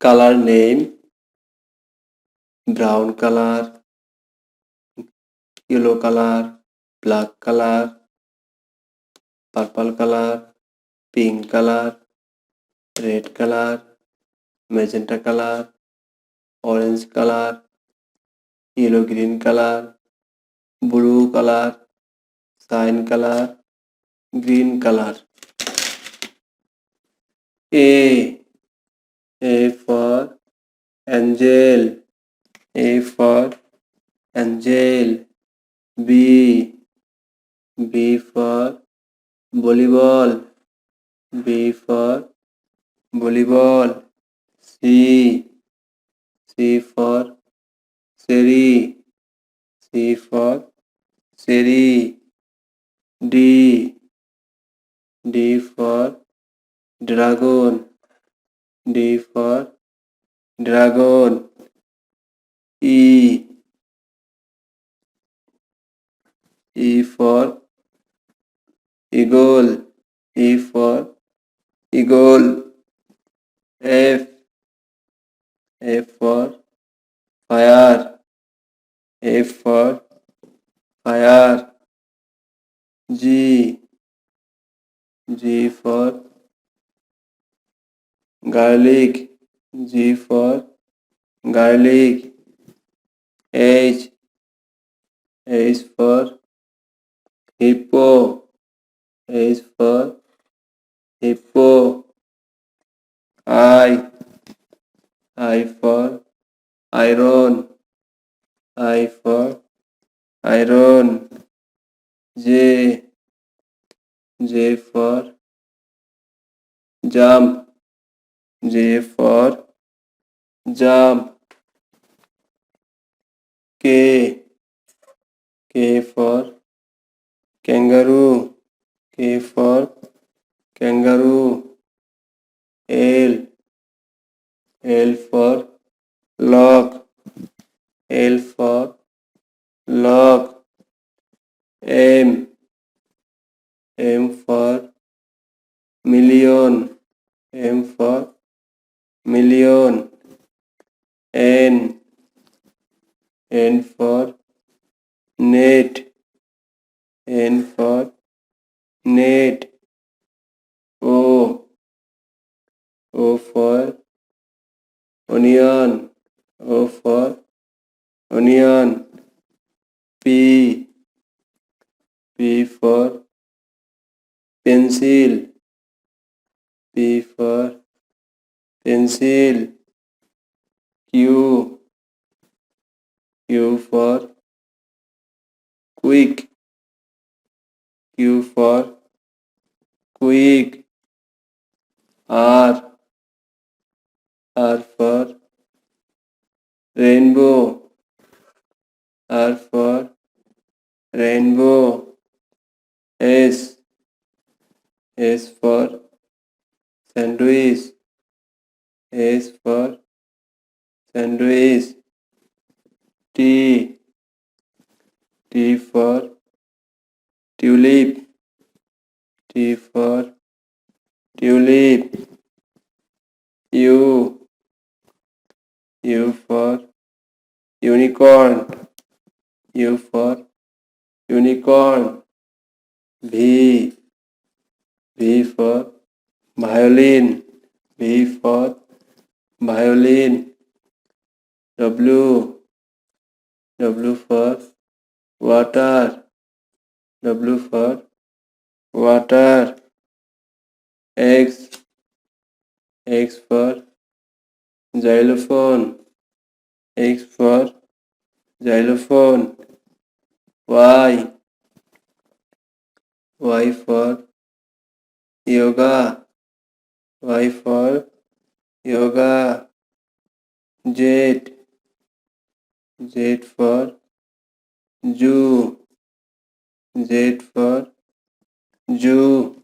Color name: brown color, yellow color, black color, purple color, pink color, red color, magenta color, orange color, yellow green color, blue color, cyan color, green color. A for angel, A for angel. B for volleyball, B for volleyball. C for cherry, C for cherry. D for dragon, D for dragon. E for eagle, E for eagle. F for fire, F for fire. G for garlic, G for garlic. H for hippo, H for hippo. I for iron, I for iron. J for jump, J for jump. K for kangaroo, K for kangaroo. L for lock, L for lock. M for million, M for million. N for net, N for net. O for onion, O for onion. P for pencil, P for pencil. Q for quick, Q for quick. R for rainbow, R for rainbow. S for sandwich, S for sandwich. T for tulip, T for tulip. U for unicorn, U for unicorn. V for violin, V for violin. W for water, W for water. X for xylophone, X for xylophone. Y for yoga, Y for yoga. Z for zoo, Z for zoo.